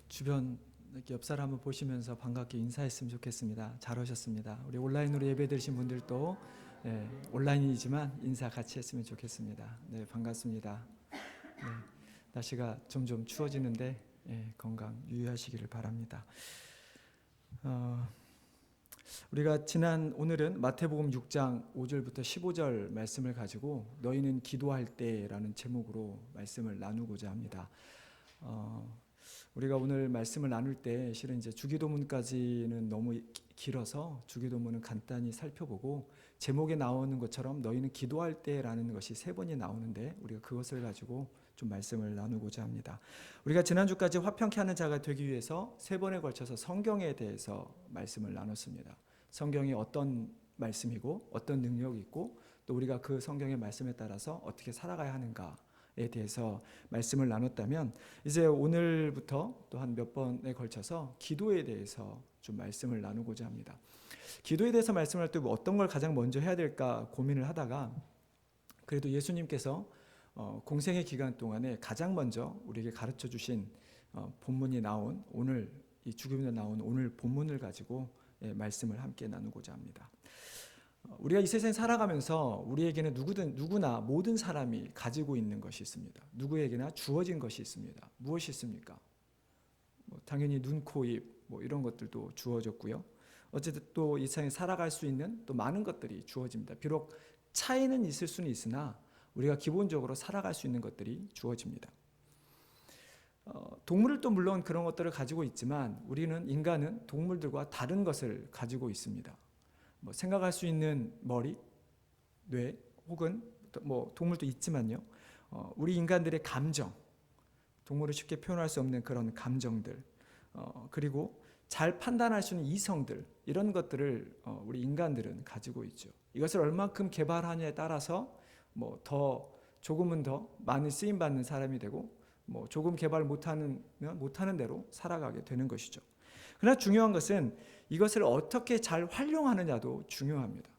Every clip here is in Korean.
주변 이렇게 옆 사람을 보시면서 반갑게 인사했으면 좋겠습니다. 잘 오셨습니다. 우리 온라인으로 예배드리신 분들도 온라인이지만 인사 같이 했으면 좋겠습니다. 네, 반갑습니다. 네, 날씨가 점점 추워지는데 건강 유의하시기를 바랍니다. 우리가 오늘은 마태복음 6장 5절부터 15절 말씀을 가지고 너희는 기도할 때라는 제목으로 말씀을 나누고자 합니다. 우리가 오늘 말씀을 나눌 때 실은 이제 주기도문까지는 너무 길어서 주기도문은 간단히 살펴보고 제목에 나오는 것처럼 너희는 기도할 때라는 것이 3번이 나오는데 우리가 그것을 가지고 좀 말씀을 나누고자 합니다. 우리가 지난주까지 화평케 하는 자가 되기 위해서 3번에 걸쳐서 성경에 대해서 말씀을 나눴습니다. 성경이 어떤 말씀이고 어떤 능력이 있고 또 우리가 그 성경의 말씀에 따라서 어떻게 살아가야 하는가에 대해서 말씀을 나눴다면 이제 오늘부터 또 한 몇 번에 걸쳐서 기도에 대해서 좀 말씀을 나누고자 합니다. 기도에 대해서 말씀할 때 어떤 걸 가장 먼저 해야 될까 고민을 하다가 그래도 예수님께서 공생의 기간 동안에 가장 먼저 우리에게 가르쳐 주신 본문이 나온 오늘 이 주기도문에 나온 오늘 본문을 가지고 말씀을 함께 나누고자 합니다. 우리가 이 세상에 살아가면서 우리에게는 누구나 모든 사람이 가지고 있는 것이 있습니다. 누구에게나 주어진 것이 있습니다. 무엇이 있습니까? 당연히 눈, 코, 입 이런 것들도 주어졌고요. 어쨌든 또 이 세상에 살아갈 수 있는 또 많은 것들이 주어집니다. 비록 차이는 있을 수는 있으나 우리가 기본적으로 살아갈 수 있는 것들이 주어집니다. 동물들도 물론 그런 것들을 가지고 있지만 인간은 동물들과 다른 것을 가지고 있습니다. 생각할 수 있는 머리, 뇌 혹은 동물도 있지만요. 우리 인간들의 감정, 동물을 쉽게 표현할 수 없는 그런 감정들, 그리고 잘 판단할 수 있는 이성들 이런 것들을 우리 인간들은 가지고 있죠. 이것을 얼마큼 개발하냐에 따라서 조금은 더 많이 쓰임 받는 사람이 되고 조금 개발 못하는 대로 살아가게 되는 것이죠. 그러나 중요한 것은 이것을 어떻게 잘 활용하느냐도 중요합니다.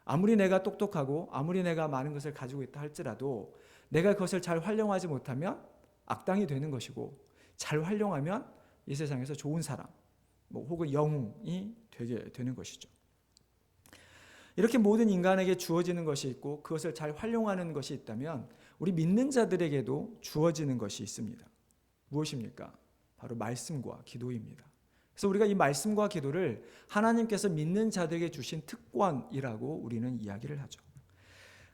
아무리 내가 똑똑하고 아무리 내가 많은 것을 가지고 있다 할지라도 내가 그것을 잘 활용하지 못하면 악당이 되는 것이고 잘 활용하면 이 세상에서 좋은 사람 혹은 영웅이 되게 되는 것이죠. 이렇게 모든 인간에게 주어지는 것이 있고 그것을 잘 활용하는 것이 있다면 우리 믿는 자들에게도 주어지는 것이 있습니다. 무엇입니까? 바로 말씀과 기도입니다. 그래서 우리가 이 말씀과 기도를 하나님께서 믿는 자들에게 주신 특권이라고 우리는 이야기를 하죠.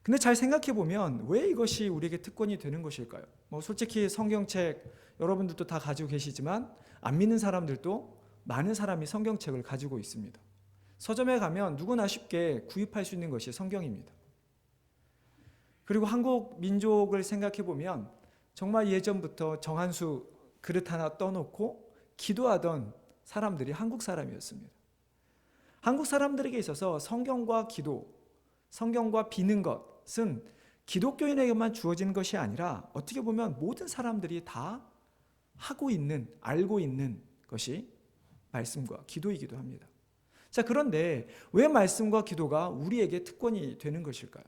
근데 잘 생각해 보면 왜 이것이 우리에게 특권이 되는 것일까요? 솔직히 성경책 여러분들도 다 가지고 계시지만 안 믿는 사람들도 많은 사람이 성경책을 가지고 있습니다. 서점에 가면 누구나 쉽게 구입할 수 있는 것이 성경입니다. 그리고 한국 민족을 생각해 보면 정말 예전부터 정한수 그릇 하나 떠놓고 기도하던 사람들이 한국 사람이었습니다. 한국 사람들에게 있어서 성경과 기도, 성경과 비는 것은 기독교인에게만 주어지는 것이 아니라 어떻게 보면 모든 사람들이 다 하고 있는, 알고 있는 것이 말씀과 기도이기도 합니다. 자, 그런데 왜 말씀과 기도가 우리에게 특권이 되는 것일까요?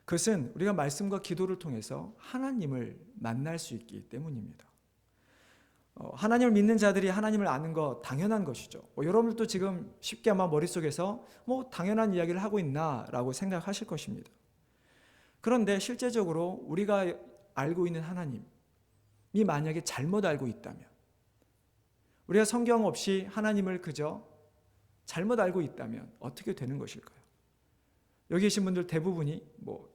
그것은 우리가 말씀과 기도를 통해서 하나님을 만날 수 있기 때문입니다. 하나님을 믿는 자들이 하나님을 아는 것 당연한 것이죠. 여러분들도 지금 쉽게 아마 머릿속에서 당연한 이야기를 하고 있나라고 생각하실 것입니다. 그런데 실제적으로 우리가 알고 있는 하나님이 만약에 잘못 알고 있다면 우리가 성경 없이 하나님을 그저 잘못 알고 있다면 어떻게 되는 것일까요? 여기 계신 분들 대부분이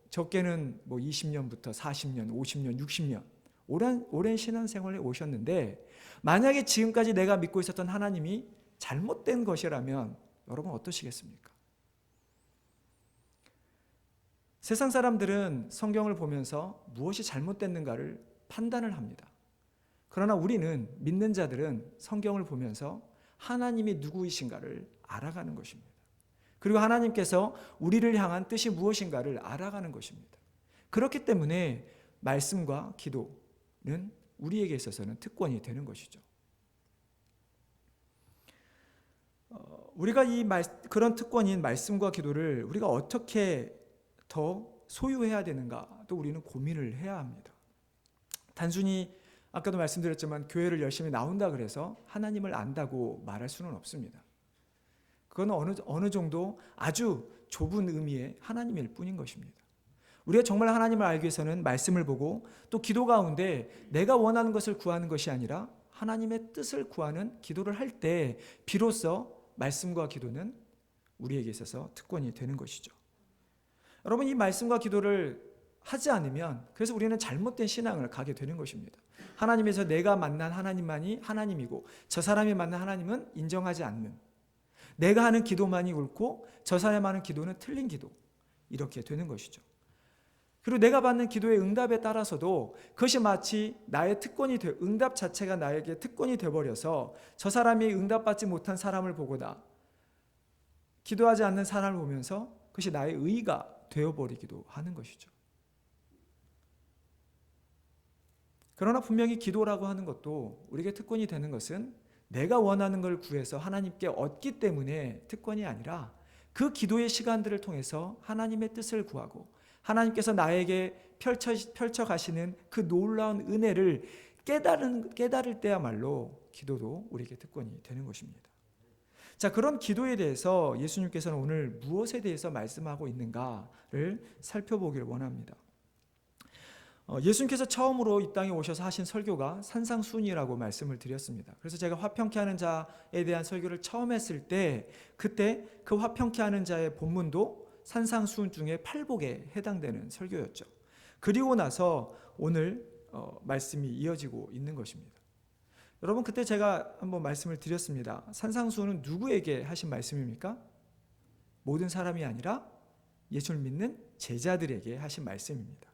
적게는 20년부터 40년, 50년, 60년 오랜 신앙생활에 오셨는데 만약에 지금까지 내가 믿고 있었던 하나님이 잘못된 것이라면 여러분 어떠시겠습니까? 세상 사람들은 성경을 보면서 무엇이 잘못됐는가를 판단을 합니다. 그러나 우리는 믿는 자들은 성경을 보면서 하나님이 누구이신가를 알아가는 것입니다. 그리고 하나님께서 우리를 향한 뜻이 무엇인가를 알아가는 것입니다. 그렇기 때문에 말씀과 기도는 우리에게 있어서는 특권이 되는 것이죠. 우리가 그런 특권인 말씀과 기도를 우리가 어떻게 더 소유해야 되는가 또 우리는 고민을 해야 합니다. 단순히 아까도 말씀드렸지만 교회를 열심히 나온다 그래서 하나님을 안다고 말할 수는 없습니다. 그건 어느 정도 아주 좁은 의미의 하나님일 뿐인 것입니다. 우리가 정말 하나님을 알기 위해서는 말씀을 보고 또 기도 가운데 내가 원하는 것을 구하는 것이 아니라 하나님의 뜻을 구하는 기도를 할 때 비로소 말씀과 기도는 우리에게 있어서 특권이 되는 것이죠. 여러분, 이 말씀과 기도를 하지 않으면 그래서 우리는 잘못된 신앙을 가게 되는 것입니다. 하나님에서 내가 만난 하나님만이 하나님이고 저 사람이 만난 하나님은 인정하지 않는, 내가 하는 기도만이 옳고 저 사람이 하는 기도는 틀린 기도, 이렇게 되는 것이죠. 그리고 내가 받는 기도의 응답에 따라서도 그것이 마치 나의 특권이 응답 자체가 나에게 특권이 되어버려서 저 사람이 응답받지 못한 사람을 보거나 기도하지 않는 사람을 보면서 그것이 나의 의의가 되어버리기도 하는 것이죠. 그러나 분명히 기도라고 하는 것도 우리에게 특권이 되는 것은 내가 원하는 걸 구해서 하나님께 얻기 때문에 특권이 아니라 그 기도의 시간들을 통해서 하나님의 뜻을 구하고 하나님께서 나에게 펼쳐 가시는 그 놀라운 은혜를 깨달을 때야말로 기도도 우리에게 특권이 되는 것입니다. 자, 그런 기도에 대해서 예수님께서는 오늘 무엇에 대해서 말씀하고 있는가를 살펴보길 원합니다. 예수님께서 처음으로 이 땅에 오셔서 하신 설교가 산상수훈이라고 말씀을 드렸습니다. 그래서 제가 화평케 하는 자에 대한 설교를 처음 했을 때 그때 그 화평케 하는 자의 본문도 산상수훈 중에 팔복에 해당되는 설교였죠. 그리고 나서 오늘 말씀이 이어지고 있는 것입니다. 여러분, 그때 제가 한번 말씀을 드렸습니다. 산상수훈은 누구에게 하신 말씀입니까? 모든 사람이 아니라 예수를 믿는 제자들에게 하신 말씀입니다.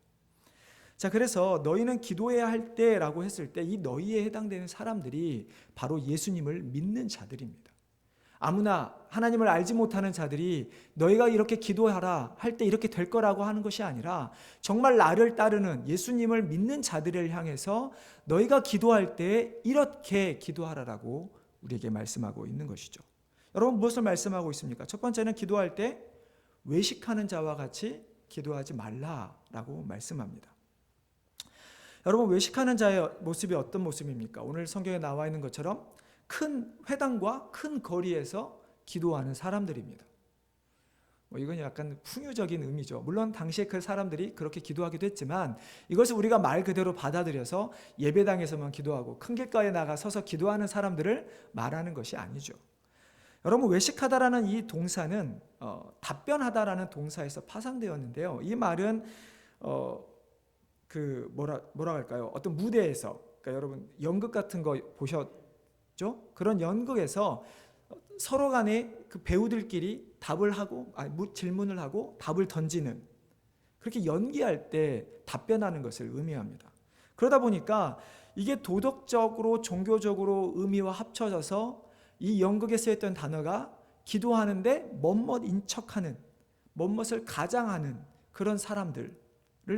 자, 그래서 너희는 기도해야 할 때라고 했을 때 이 너희에 해당되는 사람들이 바로 예수님을 믿는 자들입니다. 아무나 하나님을 알지 못하는 자들이 너희가 이렇게 기도하라 할 때 이렇게 될 거라고 하는 것이 아니라 정말 나를 따르는 예수님을 믿는 자들을 향해서 너희가 기도할 때 이렇게 기도하라라고 우리에게 말씀하고 있는 것이죠. 여러분, 무엇을 말씀하고 있습니까? 첫 번째는 기도할 때 외식하는 자와 같이 기도하지 말라라고 말씀합니다. 여러분, 외식하는 자의 모습이 어떤 모습입니까? 오늘 성경에 나와 있는 것처럼 큰 회당과 큰 거리에서 기도하는 사람들입니다. 이건 약간 풍요적인 의미죠. 물론 당시에 그 사람들이 그렇게 기도하기도 했지만 이것을 우리가 말 그대로 받아들여서 예배당에서만 기도하고 큰 길가에 나가 서서 기도하는 사람들을 말하는 것이 아니죠. 여러분, 외식하다라는 이 동사는 답변하다라는 동사에서 파생되었는데요. 이 말은 뭐라 할까요? 어떤 무대에서, 그러니까 여러분 연극 같은 거 보셨죠? 그런 연극에서 서로 간에 그 배우들끼리 질문을 하고 답을 던지는, 그렇게 연기할 때 답변하는 것을 의미합니다. 그러다 보니까 이게 도덕적으로 종교적으로 의미와 합쳐져서 이 연극에 쓰였던 단어가 기도하는데 멋멋인 척하는, 멋멋을 가장하는 그런 사람들을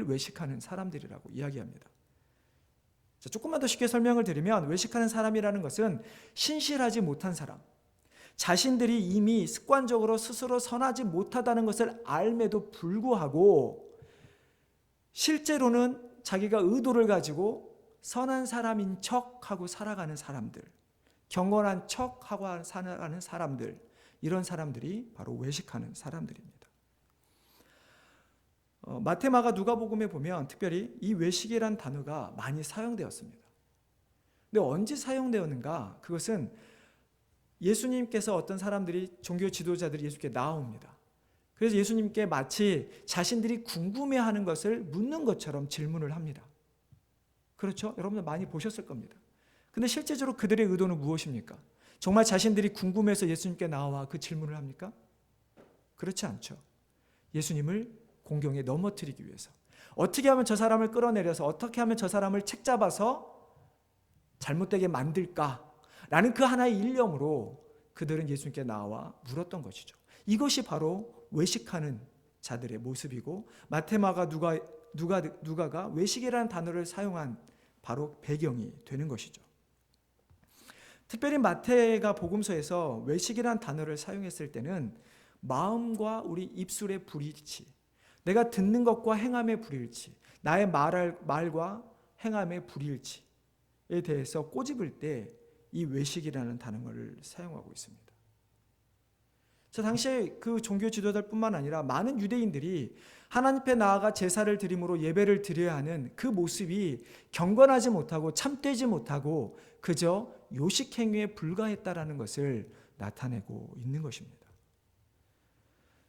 외식하는 사람들이라고 이야기합니다. 자, 조금만 더 쉽게 설명을 드리면 외식하는 사람이라는 것은 신실하지 못한 사람, 자신들이 이미 습관적으로 스스로 선하지 못하다는 것을 알매도 불구하고 실제로는 자기가 의도를 가지고 선한 사람인 척하고 살아가는 사람들, 경건한 척하고 살아가는 사람들, 이런 사람들이 바로 외식하는 사람들입니다. 마태, 마가, 누가복음에 보면 특별히 이 외식이란 단어가 많이 사용되었습니다. 근데 언제 사용되었는가? 그것은 예수님께서 어떤 사람들이, 종교 지도자들이 예수님께 나옵니다. 그래서 예수님께 마치 자신들이 궁금해하는 것을 묻는 것처럼 질문을 합니다. 그렇죠? 여러분들 많이 보셨을 겁니다. 근데 실제적으로 그들의 의도는 무엇입니까? 정말 자신들이 궁금해서 예수님께 나와 그 질문을 합니까? 그렇지 않죠. 예수님을 공경에 넘어뜨리기 위해서, 어떻게 하면 저 사람을 끌어내려서 어떻게 하면 저 사람을 책잡아서 잘못되게 만들까라는 그 하나의 일념으로 그들은 예수님께 나와 물었던 것이죠. 이것이 바로 외식하는 자들의 모습이고 마태, 마가, 누가가 외식이라는 단어를 사용한 바로 배경이 되는 것이죠. 특별히 마태가 복음서에서 외식이라는 단어를 사용했을 때는 마음과 우리 입술의 불일치, 내가 듣는 것과 행함의 불일치, 나의 말과 행함의 불일치, 대해서 꼬집을 때 이 외식이라는 단어를 사용하고 있습니다. 자, 당시에 그 종교 지도자들뿐만 아니라 많은 유대인들이 하나님 앞에 나아가 제사를 드림으로 예배를 드려야 하는 그 모습이 경건하지 못하고 참되지 못하고 그저 요식 행위에 불과했다라는 것을 나타내고 있는 것입니다.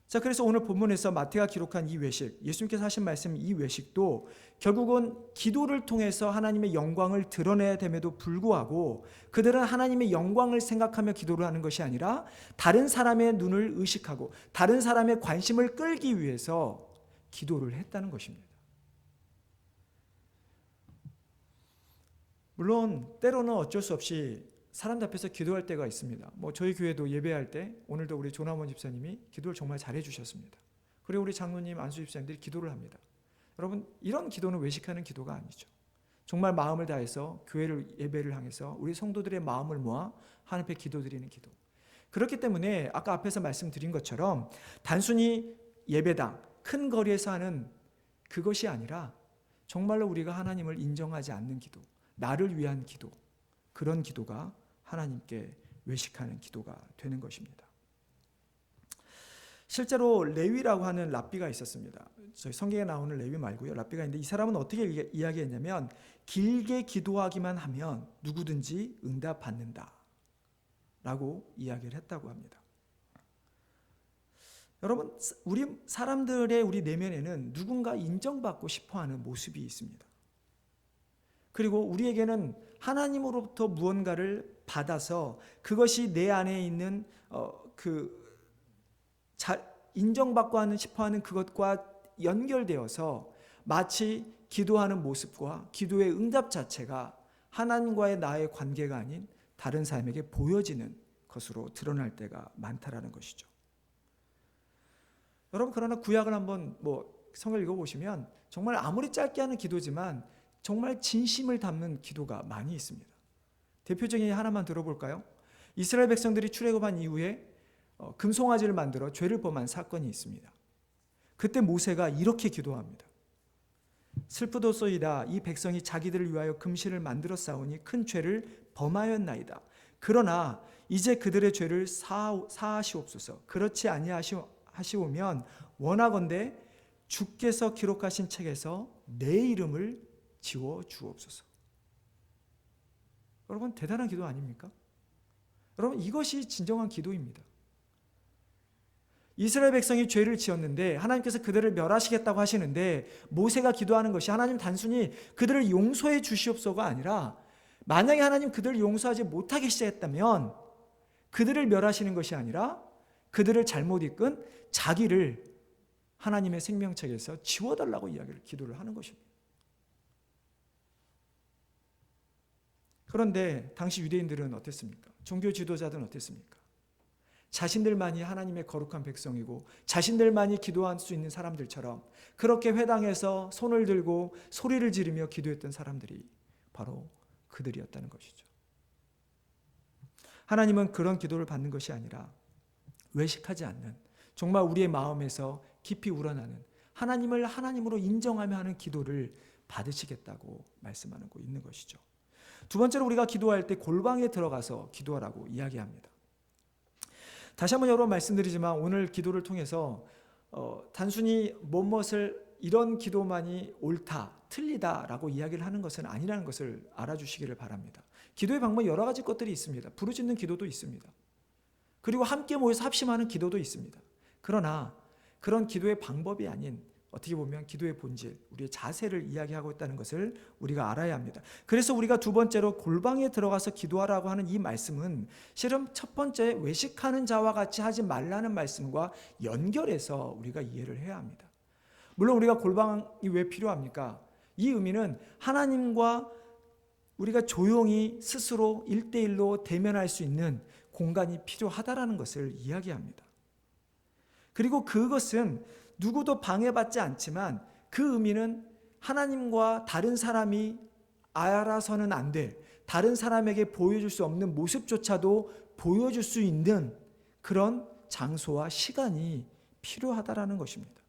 자, 그래서 오늘 본문에서 마태가 기록한 이 외식, 예수님께서 하신 말씀 이 외식도 결국은 기도를 통해서 하나님의 영광을 드러내야 됨에도 불구하고 그들은 하나님의 영광을 생각하며 기도를 하는 것이 아니라 다른 사람의 눈을 의식하고 다른 사람의 관심을 끌기 위해서 기도를 했다는 것입니다. 물론 때로는 어쩔 수 없이 사람들 앞에서 기도할 때가 있습니다. 저희 교회도 예배할 때 오늘도 우리 조남원 집사님이 기도를 정말 잘해 주셨습니다. 그리고 우리 장로님, 안수 집사님들이 기도를 합니다. 여러분, 이런 기도는 외식하는 기도가 아니죠. 정말 마음을 다해서 교회를 예배를 향해서 우리 성도들의 마음을 모아 하나님 앞에 기도드리는 기도. 그렇기 때문에 아까 앞에서 말씀드린 것처럼 단순히 예배당, 큰 거리에서 하는 그것이 아니라 정말로 우리가 하나님을 인정하지 않는 기도, 나를 위한 기도, 그런 기도가 하나님께 외식하는 기도가 되는 것입니다. 실제로 레위라고 하는 랍비가 있었습니다. 저희 성경에 나오는 레위 말고요. 랍비가 있는데 이 사람은 어떻게 이야기했냐면 길게 기도하기만 하면 누구든지 응답받는다 라고 이야기를 했다고 합니다. 여러분, 우리 사람들의 우리 내면에는 누군가 인정받고 싶어하는 모습이 있습니다. 그리고 우리에게는 하나님으로부터 무언가를 받아서 그것이 내 안에 있는 인정받고 싶어하는 그것과 연결되어서 마치 기도하는 모습과 기도의 응답 자체가 하나님과의 나의 관계가 아닌 다른 사람에게 보여지는 것으로 드러날 때가 많다라는 것이죠. 여러분, 그러나 구약을 한번 성을 읽어보시면 정말 아무리 짧게 하는 기도지만 정말 진심을 담는 기도가 많이 있습니다. 대표적인 하나만 들어볼까요? 이스라엘 백성들이 출애굽한 이후에 금송아지를 만들어 죄를 범한 사건이 있습니다. 그때 모세가 이렇게 기도합니다. 슬프도소이다. 이 백성이 자기들을 위하여 금신을 만들어 싸우니 큰 죄를 범하였나이다. 그러나 이제 그들의 죄를 사하시옵소서. 그렇지 아니하시오면 원하건대 주께서 기록하신 책에서 내 이름을 지워 주옵소서. 여러분, 대단한 기도 아닙니까? 여러분, 이것이 진정한 기도입니다. 이스라엘 백성이 죄를 지었는데 하나님께서 그들을 멸하시겠다고 하시는데 모세가 기도하는 것이 하나님 단순히 그들을 용서해 주시옵소서가 아니라 만약에 하나님 그들을 용서하지 못하게 시작했다면 그들을 멸하시는 것이 아니라 그들을 잘못 이끈 자기를 하나님의 생명책에서 지워달라고 기도를 하는 것입니다. 그런데 당시 유대인들은 어땠습니까? 종교 지도자들은 어땠습니까? 자신들만이 하나님의 거룩한 백성이고 자신들만이 기도할 수 있는 사람들처럼 그렇게 회당에서 손을 들고 소리를 지르며 기도했던 사람들이 바로 그들이었다는 것이죠. 하나님은 그런 기도를 받는 것이 아니라 외식하지 않는, 정말 우리의 마음에서 깊이 우러나는 하나님을 하나님으로 인정하며 하는 기도를 받으시겠다고 말씀하고 있는 것이죠. 두 번째로 우리가 기도할 때 골방에 들어가서 기도하라고 이야기합니다. 다시 한번 여러 번 말씀드리지만 오늘 기도를 통해서 단순히 무엇을 이런 기도만이 옳다, 틀리다라고 이야기를 하는 것은 아니라는 것을 알아주시기를 바랍니다. 기도의 방법이 여러 가지 것들이 있습니다. 부르짖는 기도도 있습니다. 그리고 함께 모여서 합심하는 기도도 있습니다. 그러나 그런 기도의 방법이 아닌 어떻게 보면 기도의 본질, 우리의 자세를 이야기하고 있다는 것을 우리가 알아야 합니다. 그래서 우리가 두 번째로 골방에 들어가서 기도하라고 하는 이 말씀은 실은 첫 번째 외식하는 자와 같이 하지 말라는 말씀과 연결해서 우리가 이해를 해야 합니다. 물론 우리가 골방이 왜 필요합니까? 이 의미는 하나님과 우리가 조용히 스스로 1대1로 대면할 수 있는 공간이 필요하다라는 것을 이야기합니다. 그리고 그것은 누구도 방해받지 않지만 그 의미는 하나님과 다른 사람이 알아서는 안 될, 다른 사람에게 보여줄 수 없는 모습조차도 보여줄 수 있는 그런 장소와 시간이 필요하다라는 것입니다.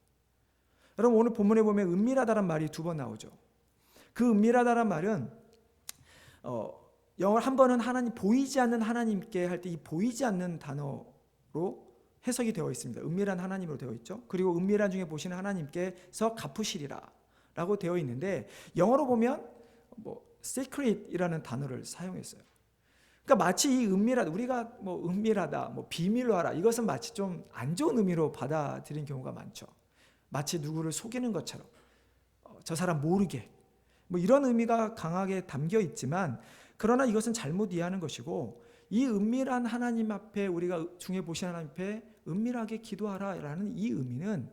여러분, 오늘 본문에 보면 은밀하다란 말이 두 번 나오죠. 그 은밀하다란 말은 영어를 한 번은 하나님, 보이지 않는 하나님께 할 때 이 보이지 않는 단어로 해석이 되어 있습니다. 은밀한 하나님으로 되어 있죠. 그리고 은밀한 중에 보시는 하나님께서 갚으시리라 라고 되어 있는데, 영어로 보면 secret이라는 단어를 사용했어요. 그러니까 마치 이 은밀하다, 우리가 은밀하다, 비밀로 하라, 이것은 마치 좀 안 좋은 의미로 받아들인 경우가 많죠. 마치 누구를 속이는 것처럼, 저 사람 모르게, 이런 의미가 강하게 담겨 있지만, 그러나 이것은 잘못 이해하는 것이고, 이 은밀한 하나님 앞에, 우리가 중에 보신 하나님 앞에 은밀하게 기도하라라는 이 의미는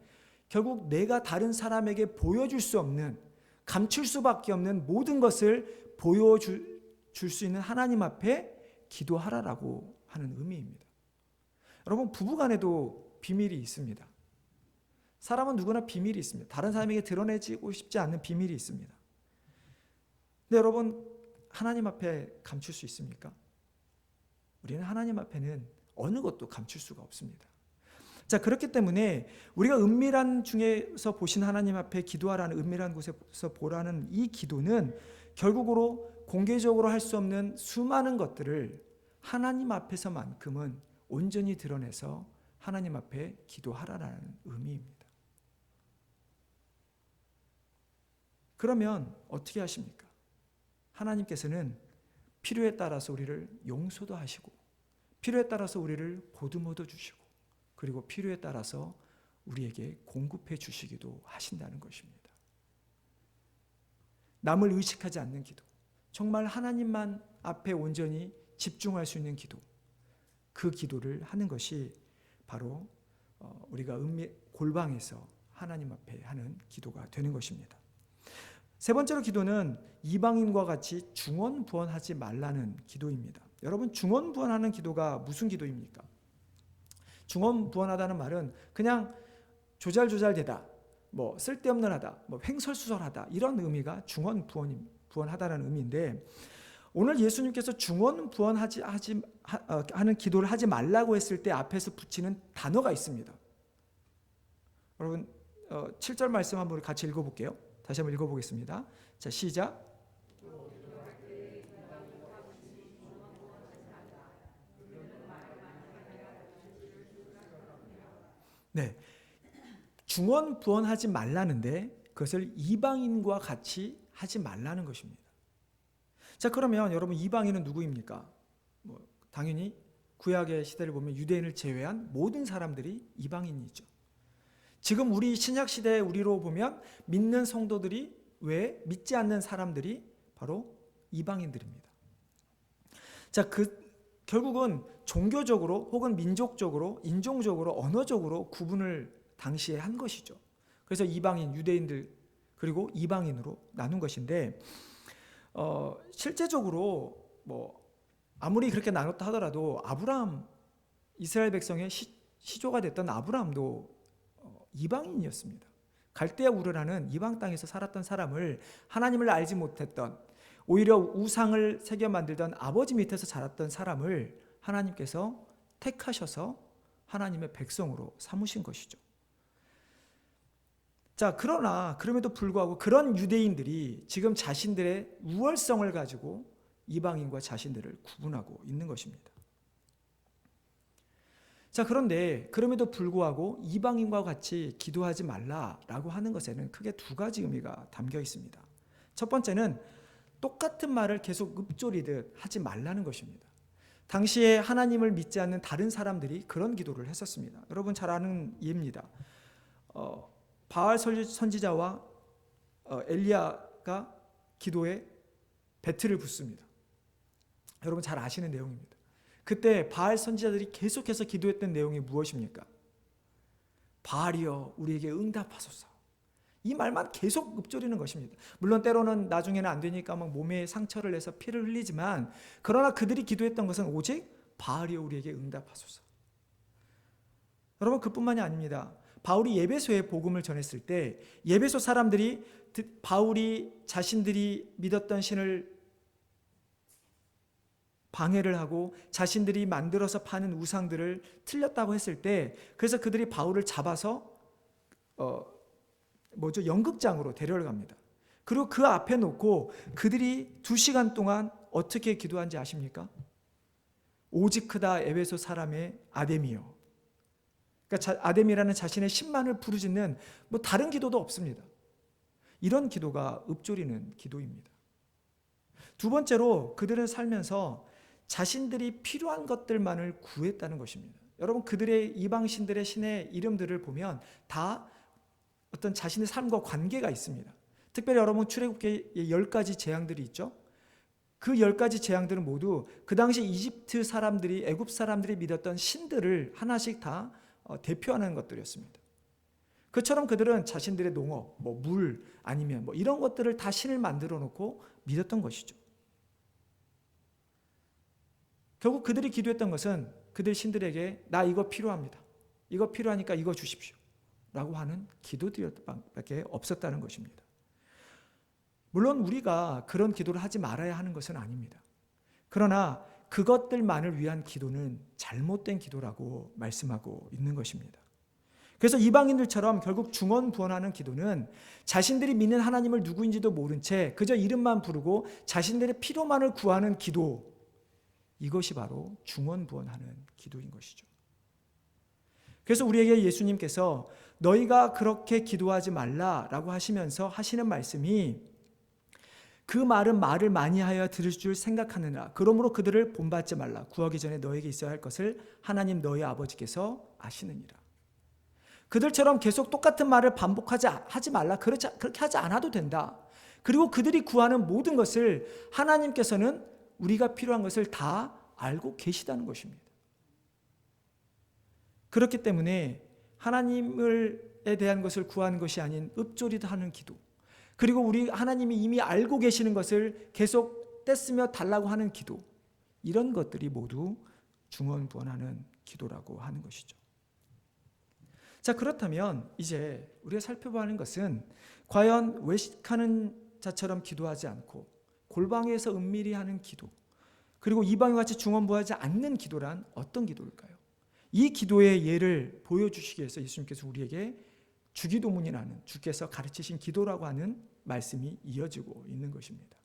결국 내가 다른 사람에게 보여줄 수 없는, 감출 수밖에 없는 모든 것을 보여줄 수 있는 하나님 앞에 기도하라라고 하는 의미입니다. 여러분, 부부간에도 비밀이 있습니다. 사람은 누구나 비밀이 있습니다. 다른 사람에게 드러내지고 싶지 않는 비밀이 있습니다. 근데 여러분, 하나님 앞에 감출 수 있습니까? 우리는 하나님 앞에는 어느 것도 감출 수가 없습니다. 자, 그렇기 때문에 우리가 은밀한 중에서 보신 하나님 앞에 기도하라는, 은밀한 곳에서 보라는 이 기도는 결국으로 공개적으로 할 수 없는 수많은 것들을 하나님 앞에서만큼은 온전히 드러내서 하나님 앞에 기도하라는 의미입니다. 그러면 어떻게 하십니까? 하나님께서는 필요에 따라서 우리를 용서도 하시고, 필요에 따라서 우리를 보듬어도 주시고, 그리고 필요에 따라서 우리에게 공급해 주시기도 하신다는 것입니다. 남을 의식하지 않는 기도, 정말 하나님만 앞에 온전히 집중할 수 있는 기도, 그 기도를 하는 것이 바로 우리가 골방에서 하나님 앞에 하는 기도가 되는 것입니다. 세 번째로 기도는 이방인과 같이 중언부언하지 말라는 기도입니다. 여러분, 중언부언하는 기도가 무슨 기도입니까? 중언부언하다는 말은 그냥 조잘조잘되다, 쓸데없는 하다, 횡설수설하다, 이런 의미가 중언부언하다는 의미인데, 오늘 예수님께서 하는 기도를 하지 말라고 했을 때 앞에서 붙이는 단어가 있습니다. 여러분, 7절 말씀 한번 같이 읽어볼게요. 다시 한번 읽어보겠습니다. 자, 시작. 네, 중언부언하지 말라는데 그것을 이방인과 같이 하지 말라는 것입니다. 자, 그러면 여러분, 이방인은 누구입니까? 당연히 구약의 시대를 보면 유대인을 제외한 모든 사람들이 이방인이죠. 지금 우리 신약 시대에 우리로 보면 믿는 성도들이 왜 믿지 않는 사람들이 바로 이방인들입니다. 자, 결국은 종교적으로 혹은 민족적으로, 인종적으로, 언어적으로 구분을 당시에 한 것이죠. 그래서 이방인, 유대인들, 그리고 이방인으로 나눈 것인데, 실제적으로 아무리 그렇게 나눴다 하더라도 아브라함, 이스라엘 백성의 시조가 됐던 아브라함도 이방인이었습니다. 갈대아 우르라는 이방 땅에서 살았던 사람을, 하나님을 알지 못했던, 오히려 우상을 새겨 만들던 아버지 밑에서 자랐던 사람을 하나님께서 택하셔서 하나님의 백성으로 삼으신 것이죠. 자, 그러나 그럼에도 불구하고 그런 유대인들이 지금 자신들의 우월성을 가지고 이방인과 자신들을 구분하고 있는 것입니다. 자, 그런데 그럼에도 불구하고 이방인과 같이 기도하지 말라라고 하는 것에는 크게 두 가지 의미가 담겨 있습니다. 첫 번째는 똑같은 말을 계속 읊조리듯 하지 말라는 것입니다. 당시에 하나님을 믿지 않는 다른 사람들이 그런 기도를 했었습니다. 여러분 잘 아는 예입니다. 바알 선지자와 엘리야가 기도에 배틀을 붙습니다. 여러분 잘 아시는 내용입니다. 그때 바알 선지자들이 계속해서 기도했던 내용이 무엇입니까? 바알이여 우리에게 응답하소서. 이 말만 계속 읊조리는 것입니다. 물론 때로는 나중에는 안 되니까 막 몸에 상처를 내서 피를 흘리지만, 그러나 그들이 기도했던 것은 오직 바알이여 우리에게 응답하소서. 여러분, 그뿐만이 아닙니다. 바울이 예배소에 복음을 전했을 때 예배소 사람들이 바울이 자신들이 믿었던 신을 방해를 하고 자신들이 만들어서 파는 우상들을 틀렸다고 했을 때, 그래서 그들이 바울을 잡아서 연극장으로 데려갑니다. 그리고 그 앞에 놓고 그들이 2시간 동안 어떻게 기도한지 아십니까? 오직 크다 에베소 사람의 아데미요. 그러니까 아데미라는 자신의 신만을 부르짖는 뭐 다른 기도도 없습니다. 이런 기도가 읊조리는 기도입니다. 두 번째로 그들은 살면서 자신들이 필요한 것들만을 구했다는 것입니다. 여러분, 그들의 이방신들의 신의 이름들을 보면 다 어떤 자신의 삶과 관계가 있습니다. 특별히 여러분, 출애굽기에 10가지 재앙들이 있죠. 그 10가지 재앙들은 모두 그 당시 이집트 사람들이, 애굽 사람들이 믿었던 신들을 하나씩 다 대표하는 것들이었습니다. 그처럼 그들은 자신들의 농업, 물, 아니면 이런 것들을 다 신을 만들어 놓고 믿었던 것이죠. 결국 그들이 기도했던 것은 그들 신들에게 나 이거 필요합니다. 이거 필요하니까 이거 주십시오. 라고 하는 기도들밖에 없었다는 것입니다. 물론 우리가 그런 기도를 하지 말아야 하는 것은 아닙니다. 그러나 그것들만을 위한 기도는 잘못된 기도라고 말씀하고 있는 것입니다. 그래서 이방인들처럼 결국 중언부언하는 기도는 자신들이 믿는 하나님을 누구인지도 모른 채 그저 이름만 부르고 자신들의 필요만을 구하는 기도, 이것이 바로 중언부언하는 기도인 것이죠. 그래서 우리에게 예수님께서 너희가 그렇게 기도하지 말라라고 하시면서 하시는 말씀이 그 말은 말을 많이 하여 들을 줄 생각하느라 그러므로 그들을 본받지 말라. 구하기 전에 너에게 있어야 할 것을 하나님 너희 아버지께서 아시느니라. 그들처럼 계속 똑같은 말을 하지 말라. 그렇게 하지 않아도 된다. 그리고 그들이 구하는 모든 것을 하나님께서는 우리가 필요한 것을 다 알고 계시다는 것입니다. 그렇기 때문에 하나님에 대한 것을 구하는 것이 아닌 읊조리도 하는 기도, 그리고 우리 하나님이 이미 알고 계시는 것을 계속 떼쓰며 달라고 하는 기도, 이런 것들이 모두 중언부언하는 기도라고 하는 것이죠. 자, 그렇다면 이제 우리가 살펴봐야 하는 것은 과연 외식하는 자처럼 기도하지 않고 골방에서 은밀히 하는 기도, 그리고 이방인과 같이 중언부언하지 않는 기도란 어떤 기도일까요? 이 기도의 예를 보여주시기 위해서 예수님께서 우리에게 주기도문이라는 주께서 가르치신 기도라고 하는 말씀이 이어지고 있는 것입니다.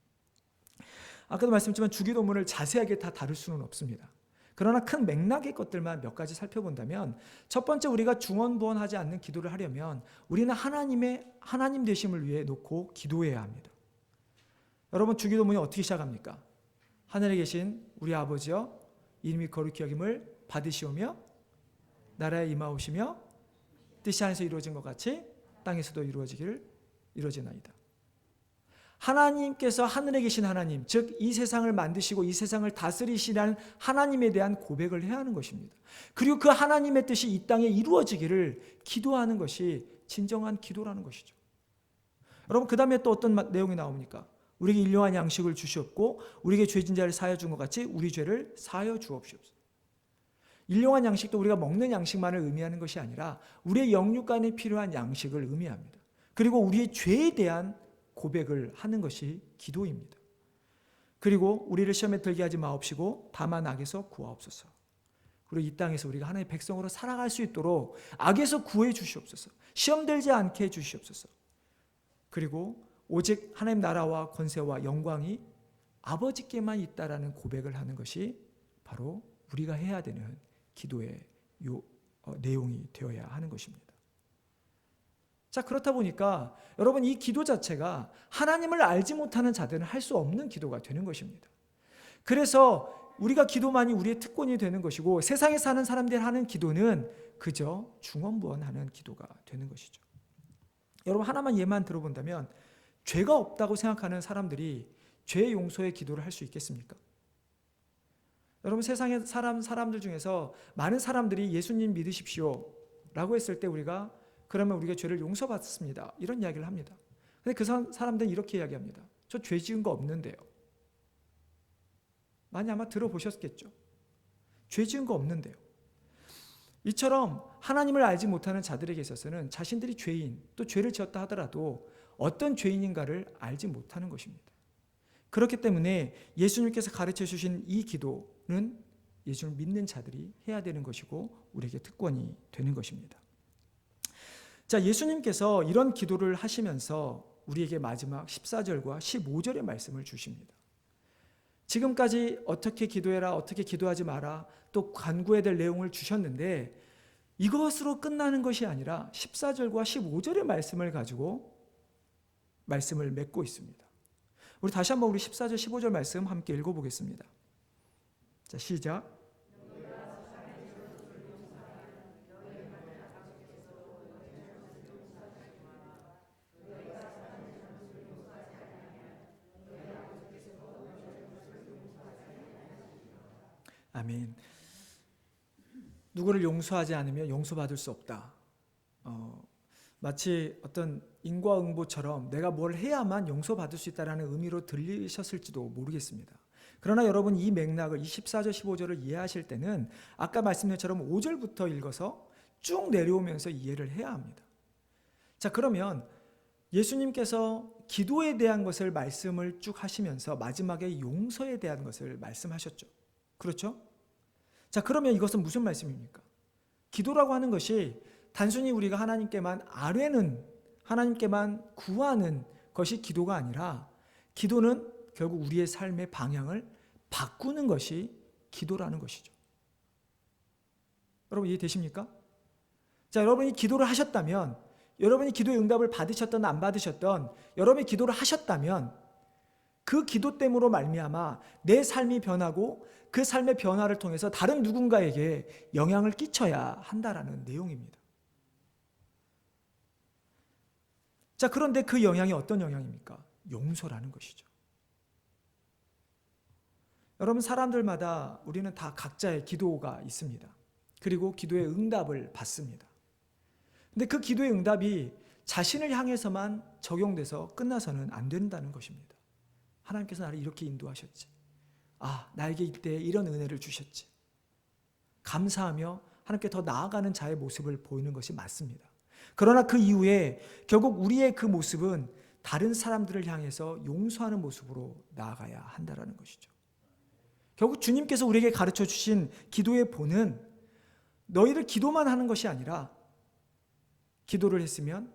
아까도 말씀드렸지만 주기도문을 자세하게 다 다룰 수는 없습니다. 그러나 큰 맥락의 것들만 몇 가지 살펴본다면, 첫 번째, 우리가 중언부언하지 않는 기도를 하려면 우리는 하나님 되심을 위해 놓고 기도해야 합니다. 여러분, 주기도문이 어떻게 시작합니까? 하늘에 계신 우리 아버지여, 이름이 거룩히 여김을 받으시오며 나라에 임하오시며 뜻이 하늘에서 이루어진 것 같이 땅에서도 이루어지나이다. 하나님께서 하늘에 계신 하나님, 즉 이 세상을 만드시고 이 세상을 다스리시라는 하나님에 대한 고백을 해야 하는 것입니다. 그리고 그 하나님의 뜻이 이 땅에 이루어지기를 기도하는 것이 진정한 기도라는 것이죠. 여러분, 그 다음에 또 어떤 내용이 나옵니까? 우리에게 일용할 양식을 주시옵고 우리에게 죄진 자를 사하여 준 것 같이 우리 죄를 사하여 주옵시옵소서. 일용할 양식도 우리가 먹는 양식만을 의미하는 것이 아니라 우리의 영육간에 필요한 양식을 의미합니다. 그리고 우리의 죄에 대한 고백을 하는 것이 기도입니다. 그리고 우리를 시험에 들게 하지 마옵시고 다만 악에서 구하옵소서. 그리고 이 땅에서 우리가 하나님의 백성으로 살아갈 수 있도록 악에서 구해 주시옵소서. 시험 들지 않게 해 주시옵소서. 그리고 오직 하나님 나라와 권세와 영광이 아버지께만 있다라는 고백을 하는 것이 바로 우리가 해야 되는 기도의 내용이 되어야 하는 것입니다. 자, 그렇다 보니까 여러분, 이 기도 자체가 하나님을 알지 못하는 자들은 할 수 없는 기도가 되는 것입니다. 그래서 우리가 기도만이 우리의 특권이 되는 것이고 세상에 사는 사람들이 하는 기도는 그저 중언부언하는 기도가 되는 것이죠. 여러분, 하나만 예만 들어본다면 죄가 없다고 생각하는 사람들이 죄 용서의 기도를 할 수 있겠습니까? 여러분, 세상의 사람들 중에서 많은 사람들이 예수님 믿으십시오 라고 했을 때 그러면 우리가 죄를 용서받습니다, 이런 이야기를 합니다. 근데 그 사람들은 이렇게 이야기합니다. 저 죄 지은 거 없는데요. 많이 아마 들어보셨겠죠. 죄 지은 거 없는데요. 이처럼 하나님을 알지 못하는 자들에게 있어서는 자신들이 죄인, 또 죄를 지었다 하더라도 어떤 죄인인가를 알지 못하는 것입니다. 그렇기 때문에 예수님께서 가르쳐 주신 이 기도는 예수를 믿는 자들이 해야 되는 것이고 우리에게 특권이 되는 것입니다. 자, 예수님께서 이런 기도를 하시면서 우리에게 마지막 14절과 15절의 말씀을 주십니다. 지금까지 어떻게 기도해라, 어떻게 기도하지 마라, 또 간구해야 될 내용을 주셨는데 이것으로 끝나는 것이 아니라 14절과 15절의 말씀을 가지고 말씀을 맺고 있습니다. 우리 다시 한번 우리 14절 15절 말씀 함께 읽어보겠습니다. 자, 시작. 아멘. 누구를 용서하지 않으면 용서받을 수 없다. 마치 어떤 인과응보처럼 내가 뭘 해야만 용서받을 수 있다는 의미로 들리셨을지도 모르겠습니다. 그러나 여러분 이 맥락을 24절 15절을 이해하실 때는 아까 말씀드린 것처럼 5절부터 읽어서 쭉 내려오면서 이해를 해야 합니다. 자, 그러면 예수님께서 기도에 대한 것을 말씀을 쭉 하시면서 마지막에 용서에 대한 것을 말씀하셨죠. 그렇죠? 자, 그러면 이것은 무슨 말씀입니까? 기도라고 하는 것이 단순히 우리가 하나님께만 아뢰는, 하나님께만 구하는 것이 기도가 아니라 기도는 결국 우리의 삶의 방향을 바꾸는 것이 기도라는 것이죠. 여러분 이해되십니까? 자, 여러분이 기도를 하셨다면, 여러분이 기도의 응답을 받으셨던 안 받으셨던 여러분이 기도를 하셨다면 그 기도 때문으로 말미암아 내 삶이 변하고 그 삶의 변화를 통해서 다른 누군가에게 영향을 끼쳐야 한다라는 내용입니다. 자, 그런데 그 영향이 어떤 영향입니까? 용서라는 것이죠. 여러분 사람들마다 우리는 다 각자의 기도가 있습니다. 그리고 기도의 응답을 받습니다. 근데 그 기도의 응답이 자신을 향해서만 적용돼서 끝나서는 안 된다는 것입니다. 하나님께서 나를 이렇게 인도하셨지. 나에게 이때 이런 은혜를 주셨지. 감사하며 하나님께 더 나아가는 자의 모습을 보이는 것이 맞습니다. 그러나 그 이후에 결국 우리의 그 모습은 다른 사람들을 향해서 용서하는 모습으로 나아가야 한다는 것이죠. 결국 주님께서 우리에게 가르쳐 주신 기도의 본은 너희를 기도만 하는 것이 아니라 기도를 했으면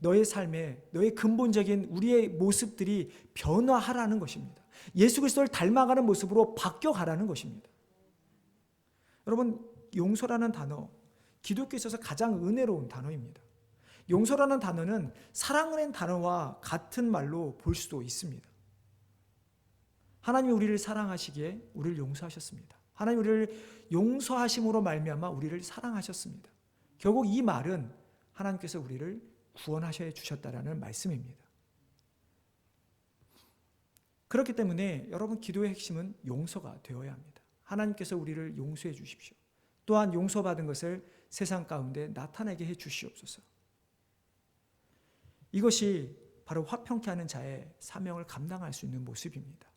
너의 삶에 너의 근본적인 우리의 모습들이 변화하라는 것입니다. 예수 그리스도를 닮아가는 모습으로 바뀌어가라는 것입니다. 여러분 용서라는 단어, 기독교에 있어서 가장 은혜로운 단어입니다. 용서라는 단어는 사랑하는 단어와 같은 말로 볼 수도 있습니다. 하나님이 우리를 사랑하시기에 우리를 용서하셨습니다. 하나님이 우리를 용서하심으로 말미암아 우리를 사랑하셨습니다. 결국 이 말은 하나님께서 우리를 구원하셔 주셨다라는 말씀입니다. 그렇기 때문에 여러분 기도의 핵심은 용서가 되어야 합니다. 하나님께서 우리를 용서해 주십시오. 또한 용서받은 것을 세상 가운데 나타내게 해 주시옵소서. 이것이 바로 화평케 하는 자의 사명을 감당할 수 있는 모습입니다.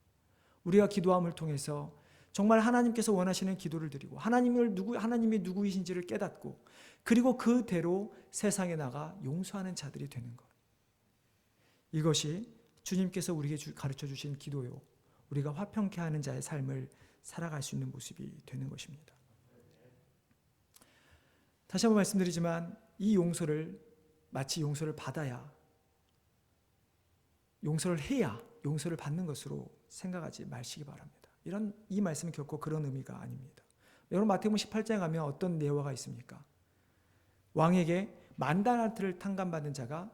우리가 기도함을 통해서 정말 하나님께서 원하시는 기도를 드리고 하나님이 누구이신지를 깨닫고 그리고 그대로 세상에 나가 용서하는 자들이 되는 것. 이것이 주님께서 우리에게 가르쳐 주신 기도요. 우리가 화평케 하는 자의 삶을 살아갈 수 있는 모습이 되는 것입니다. 다시 한번 말씀드리지만 이 용서를 마치 용서를 받아야, 용서를 해야 용서를 받는 것으로 생각하지 마시기 바랍니다. 이 말씀은 결코 그런 의미가 아닙니다. 여러분 마태복음 18장에 가면 어떤 예화가 있습니까? 왕에게 10,000달란트를 탕감받은 자가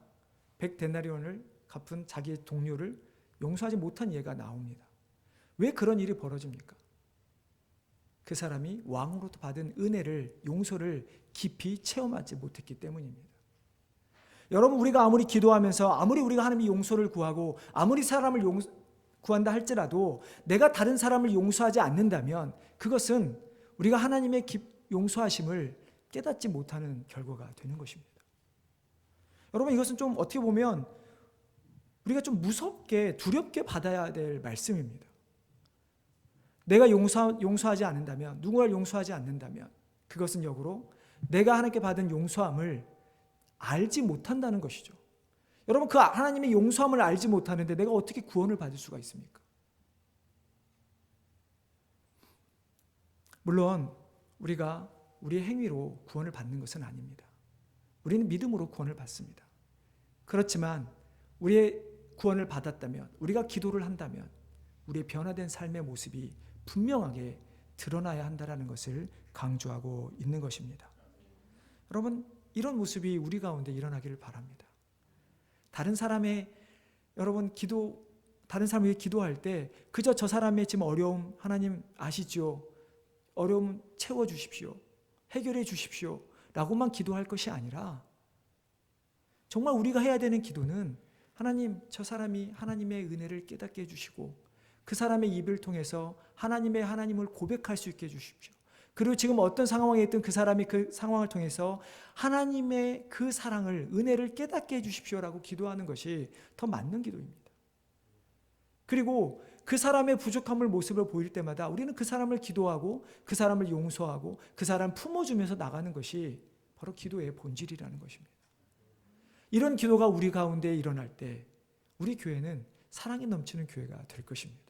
100데나리온을 갚은 자기의 동료를 용서하지 못한 예가 나옵니다. 왜 그런 일이 벌어집니까? 그 사람이 왕으로부터 받은 은혜를, 용서를 깊이 체험하지 못했기 때문입니다. 여러분 우리가 아무리 기도하면서 아무리 우리가 하나님의 용서를 구하고 아무리 사람을 구한다 할지라도 내가 다른 사람을 용서하지 않는다면 그것은 우리가 하나님의 용서하심을 깨닫지 못하는 결과가 되는 것입니다. 여러분 이것은 좀 어떻게 보면 우리가 좀 무섭게 두렵게 받아야 될 말씀입니다. 내가 용서하지 않는다면, 누군가를 용서하지 않는다면 그것은 역으로 내가 하나님께 받은 용서함을 알지 못한다는 것이죠. 여러분 그 하나님의 용서함을 알지 못하는데 내가 어떻게 구원을 받을 수가 있습니까? 물론 우리가 우리의 행위로 구원을 받는 것은 아닙니다. 우리는 믿음으로 구원을 받습니다. 그렇지만 우리의 구원을 받았다면, 우리가 기도를 한다면, 우리의 변화된 삶의 모습이 분명하게 드러나야 한다는 것을 강조하고 있는 것입니다. 여러분, 이런 모습이 우리 가운데 일어나기를 바랍니다. 다른 사람의 다른 사람에게 기도할 때 그저 저 사람의 지금 어려움 하나님 아시죠? 어려움 채워주십시오. 해결해 주십시오. 라고만 기도할 것이 아니라 정말 우리가 해야 되는 기도는 하나님, 저 사람이 하나님의 은혜를 깨닫게 해주시고 그 사람의 입을 통해서 하나님을 고백할 수 있게 해주십시오. 그리고 지금 어떤 상황에 있든 그 사람이 그 상황을 통해서 하나님의 그 사랑을, 은혜를 깨닫게 해주십시오라고 기도하는 것이 더 맞는 기도입니다. 그리고 그 사람의 부족함을 모습을 보일 때마다 우리는 그 사람을 기도하고 그 사람을 용서하고 그 사람을 품어주면서 나가는 것이 바로 기도의 본질이라는 것입니다. 이런 기도가 우리 가운데 일어날 때 우리 교회는 사랑이 넘치는 교회가 될 것입니다.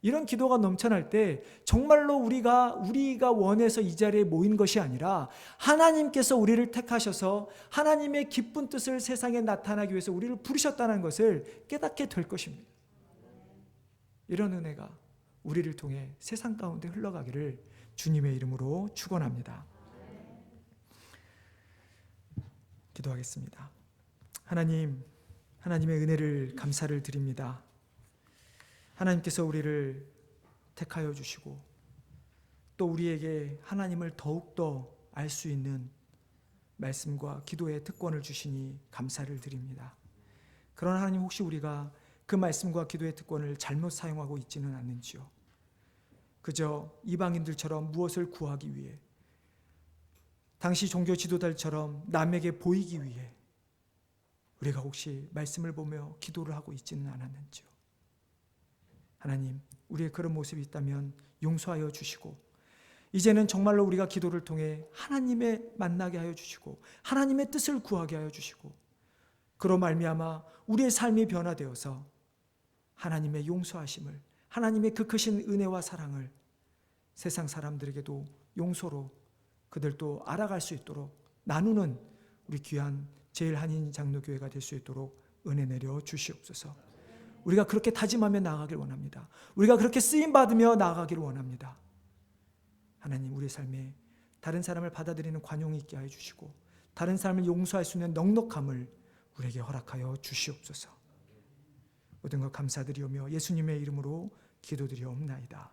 이런 기도가 넘쳐날 때 정말로 우리가 원해서 이 자리에 모인 것이 아니라 하나님께서 우리를 택하셔서 하나님의 기쁜 뜻을 세상에 나타나기 위해서 우리를 부르셨다는 것을 깨닫게 될 것입니다. 이런 은혜가 우리를 통해 세상 가운데 흘러가기를 주님의 이름으로 축원합니다. 기도하겠습니다. 하나님, 하나님의 은혜를 감사를 드립니다. 하나님께서 우리를 택하여 주시고 또 우리에게 하나님을 더욱더 알 수 있는 말씀과 기도의 특권을 주시니 감사를 드립니다. 그러나 하나님, 혹시 우리가 그 말씀과 기도의 특권을 잘못 사용하고 있지는 않는지요? 그저 이방인들처럼 무엇을 구하기 위해, 당시 종교 지도자들처럼 남에게 보이기 위해 우리가 혹시 말씀을 보며 기도를 하고 있지는 않았는지요? 하나님, 우리의 그런 모습이 있다면 용서하여 주시고 이제는 정말로 우리가 기도를 통해 하나님의 만나게 하여 주시고 하나님의 뜻을 구하게 하여 주시고 그로 말미암아 우리의 삶이 변화되어서 하나님의 용서하심을, 하나님의 그 크신 은혜와 사랑을 세상 사람들에게도 용서로 그들도 알아갈 수 있도록 나누는 우리 귀한 제일한인장로교회가 될 수 있도록 은혜 내려 주시옵소서. 우리가 그렇게 다짐하며 나아가길 원합니다. 우리가 그렇게 쓰임받으며 나아가기를 원합니다. 하나님, 우리 삶에 다른 사람을 받아들이는 관용이 있게 하여 주시고 다른 사람을 용서할 수 있는 넉넉함을 우리에게 허락하여 주시옵소서. 모든 것 감사드리오며 예수님의 이름으로 기도드리옵나이다.